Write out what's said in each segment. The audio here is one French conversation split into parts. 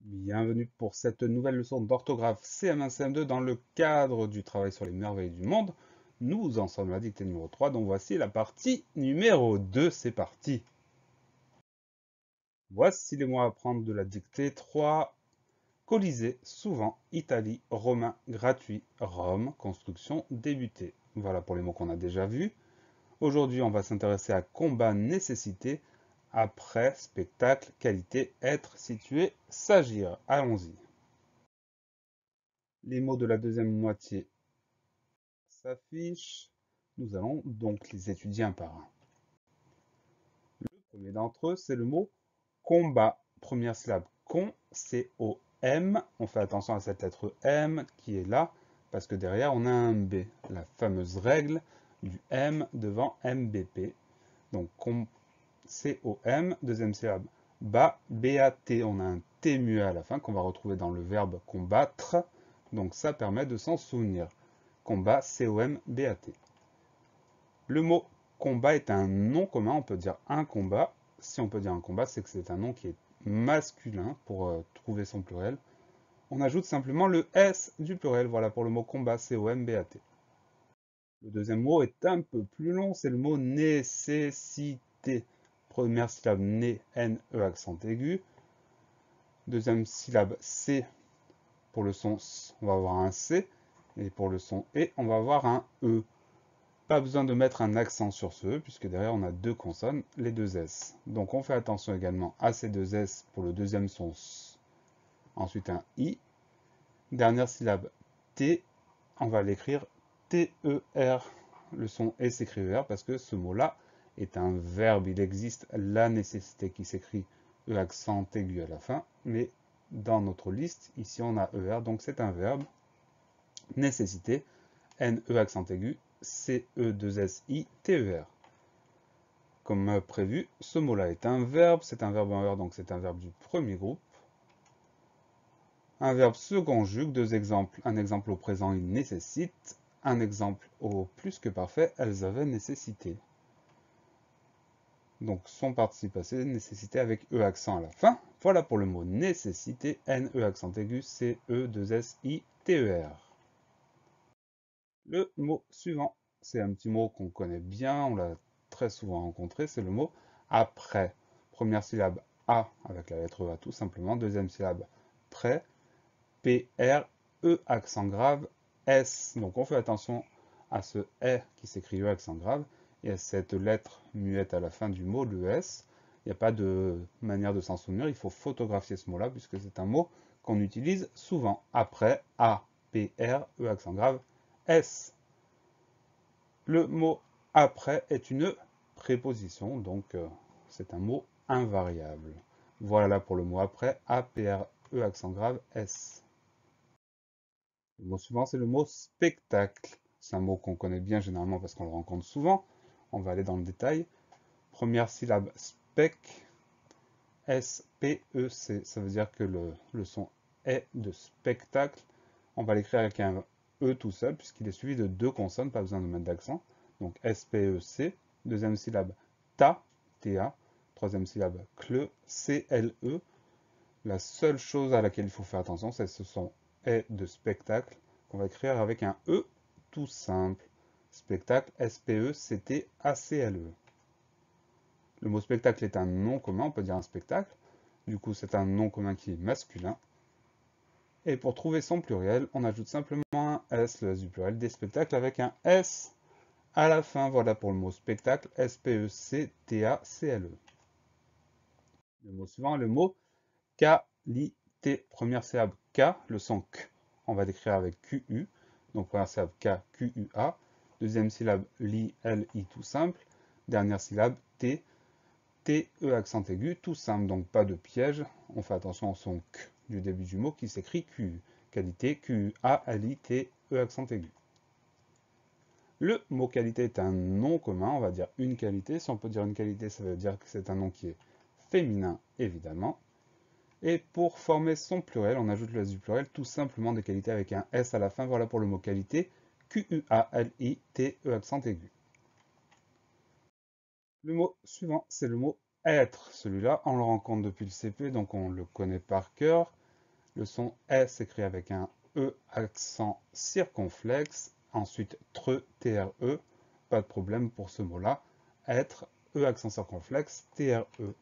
Bienvenue pour cette nouvelle leçon d'orthographe CM1 CM2 dans le cadre du travail sur les merveilles du monde. Nous en sommes à la dictée numéro 3, donc voici la partie numéro 2, c'est parti. Voici les mots à apprendre de la dictée 3. Colisée, souvent, Italie, Romain, gratuit, Rome, construction, débuté. Voilà pour les mots qu'on a déjà vus. Aujourd'hui, on va s'intéresser à combat, nécessité, après, spectacle, qualité, être, situé, s'agir. Allons-y. Les mots de la deuxième moitié s'affichent. Nous allons donc les étudier un par un. Le premier d'entre eux, c'est le mot combat. Première syllabe, con, C-O-M. On fait attention à cette lettre M qui est là, parce que derrière, on a un B. La fameuse règle du M devant MBP. Donc, C-O-M, deuxième syllabe, ba, B-A-T. On a un T muet à la fin qu'on va retrouver dans le verbe combattre. Donc, ça permet de s'en souvenir. Combat, C-O-M-B-A-T. Le mot combat est un nom commun, on peut dire un combat. Si on peut dire un combat, c'est que c'est un nom qui est masculin pour trouver son pluriel. On ajoute simplement le S du pluriel, voilà pour le mot combat, C-O-M-B-A-T. Le deuxième mot est un peu plus long, c'est le mot nécessité. Première syllabe, né, N-E, accent aigu. Deuxième syllabe, C. Pour le son S, on va avoir un C. Et pour le son E, on va avoir un E. Pas besoin de mettre un accent sur ce E, puisque derrière on a deux consonnes, les deux S. Donc on fait attention également à ces deux S pour le deuxième son S. Ensuite un I. Dernière syllabe T, on va l'écrire T-E-R. Le son E s'écrit ER parce que ce mot-là est un verbe. Il existe la nécessité qui s'écrit E accent aigu à la fin, mais dans notre liste, ici on a ER, donc c'est un verbe. Nécessité, N-E accent aigu, C-E-2-S-I-T-E-R. Comme prévu, ce mot-là est un verbe, c'est un verbe en ER, donc c'est un verbe du premier groupe. Un verbe se conjugue, deux exemples. Un exemple au présent, il nécessite. Un exemple au plus que parfait, elles avaient nécessité. Donc son participe passé, nécessité avec E accent à la fin. Voilà pour le mot nécessité, N-E accent aigu, C-E-2-S-I-T-E-R. Le mot suivant, c'est un petit mot qu'on connaît bien, on l'a très souvent rencontré, c'est le mot après. Première syllabe A avec la lettre A tout simplement. Deuxième syllabe près, P-R-E accent grave, S. Donc on fait attention à ce E qui s'écrit E accent grave et à cette lettre muette à la fin du mot, le S. Il n'y a pas de manière de s'en souvenir, il faut photographier ce mot-là puisque c'est un mot qu'on utilise souvent. Après, A, P-R-E accent grave, S. Le mot après est une préposition, donc c'est un mot invariable. Voilà pour le mot après, A, P, R, E accent grave, S. Le mot suivant, c'est le mot spectacle. C'est un mot qu'on connaît bien généralement parce qu'on le rencontre souvent. On va aller dans le détail. Première syllabe, spec, S-P-E-C. Ça veut dire que le son est de spectacle. On va l'écrire avec un E tout seul, puisqu'il est suivi de deux consonnes, pas besoin de mettre d'accent. Donc S-P-E-C. Deuxième syllabe, ta, T-A. Troisième syllabe, cle, C-L-E. La seule chose à laquelle il faut faire attention, c'est ce son est de spectacle qu'on va écrire avec un E tout simple. Spectacle, S-P-E-C-T-A-C-L-E. Le mot spectacle est un nom commun, on peut dire un spectacle. Du coup, c'est un nom commun qui est masculin. Et pour trouver son pluriel, on ajoute simplement un S, le S du pluriel, des spectacles avec un S à la fin. Voilà pour le mot spectacle, S-P-E-C-T-A-C-L-E. Le mot suivant est le mot qualité. Première syllabe K, le son K, on va l'écrire avec Q-U. Donc première syllabe K, Q-U-A. Deuxième syllabe li, L-I tout simple. Dernière syllabe T, T-E accent aigu, tout simple, donc pas de piège. On fait attention au son K du début du mot qui s'écrit Q. Qualité, Q-A-L-I-T-E accent aigu. Le mot qualité est un nom commun, on va dire une qualité. Si on peut dire une qualité, ça veut dire que c'est un nom qui est féminin, évidemment. Et pour former son pluriel, on ajoute le S du pluriel, tout simplement des qualités avec un S à la fin. Voilà pour le mot qualité, Q-U-A-L-I-T-E accent aigu. Le mot suivant, c'est le mot être. Celui-là, on le rencontre depuis le CP, donc on le connaît par cœur. Le son est s'écrit avec un E accent circonflexe, ensuite tre, TRE, pas de problème pour ce mot-là. Être, E accent circonflexe, TRE.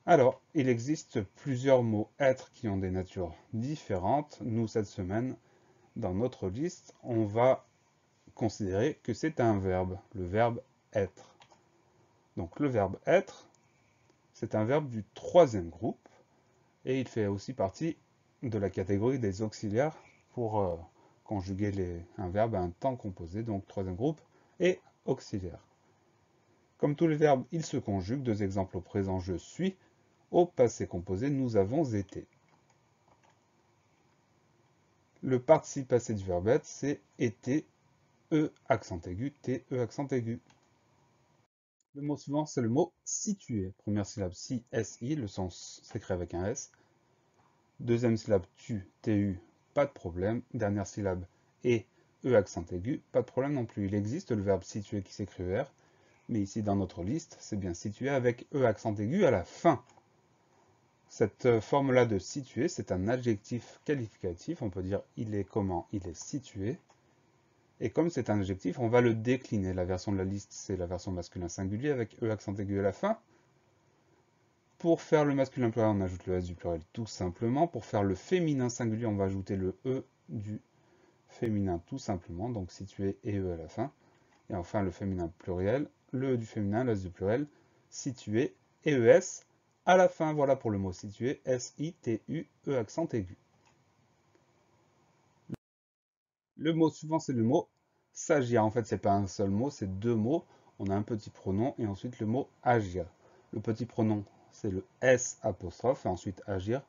Alors, il existe plusieurs mots être qui ont des natures différentes. Nous, cette semaine, dans notre liste, on va considérer que c'est un verbe, le verbe être. Donc le verbe être, c'est un verbe du troisième groupe et il fait aussi partie de la catégorie des auxiliaires pour conjuguer un verbe à un temps composé, donc troisième groupe et auxiliaire. Comme tous les verbes, ils se conjuguent. Deux exemples au présent, je suis. Au passé composé, nous avons été. Le participe passé du verbe être, c'est été, E accent aigu, T, E accent aigu. Le mot suivant, c'est le mot situé. Première syllabe, si, S-I, le sens s'écrit avec un S. Deuxième syllabe, tu, TU, pas de problème. Dernière syllabe, et, E accent aigu, pas de problème non plus. Il existe le verbe situer qui s'écrit ER, mais ici dans notre liste, c'est bien situé avec E accent aigu à la fin. Cette forme-là de situé, c'est un adjectif qualificatif. On peut dire il est comment, il est situé. Et comme c'est un adjectif, on va le décliner. La version de la liste, c'est la version masculin singulier avec E accent aigu à la fin. Pour faire le masculin pluriel, on ajoute le S du pluriel tout simplement. Pour faire le féminin singulier, on va ajouter le E du féminin tout simplement. Donc situé et E à la fin. Et enfin le féminin pluriel, le E du féminin, le S du pluriel, situé et ES à la fin. Voilà pour le mot situé, S-I-T-U-E accent aigu. Le mot suivant, c'est le mot s'agir. En fait, c'est pas un seul mot, c'est deux mots. On a un petit pronom et ensuite le mot agir. Le petit pronom, c'est le S apostrophe et ensuite agir.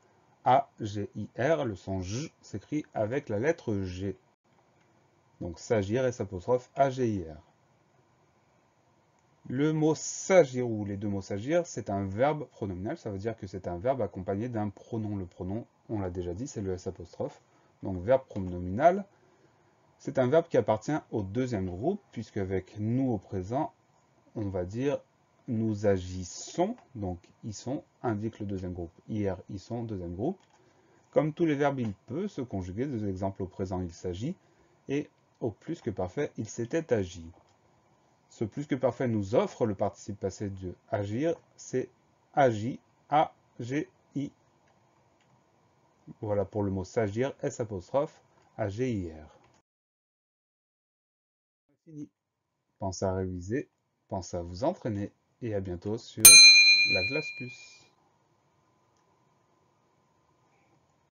A-G-I-R. Le son J s'écrit avec la lettre G. Donc s'agir, S apostrophe, A-G-I-R. Le mot s'agir ou les deux mots s'agir, c'est un verbe pronominal. Ça veut dire que c'est un verbe accompagné d'un pronom. Le pronom, on l'a déjà dit, c'est le S apostrophe. Donc verbe pronominal. C'est un verbe qui appartient au deuxième groupe, puisque avec nous au présent, on va dire nous agissons, donc ils sont indique le deuxième groupe. Hier, ils sont, deuxième groupe. Comme tous les verbes, il peut se conjuguer. Deux exemples au présent, il s'agit. Et au plus que parfait, il s'était agi. Ce plus que parfait nous offre le participe passé de agir, c'est agi, A-G-I. Voilà pour le mot s'agir, S apostrophe, A-G-I-R. Fini. Pensez à réviser, pensez à vous entraîner et à bientôt sur la glace plus.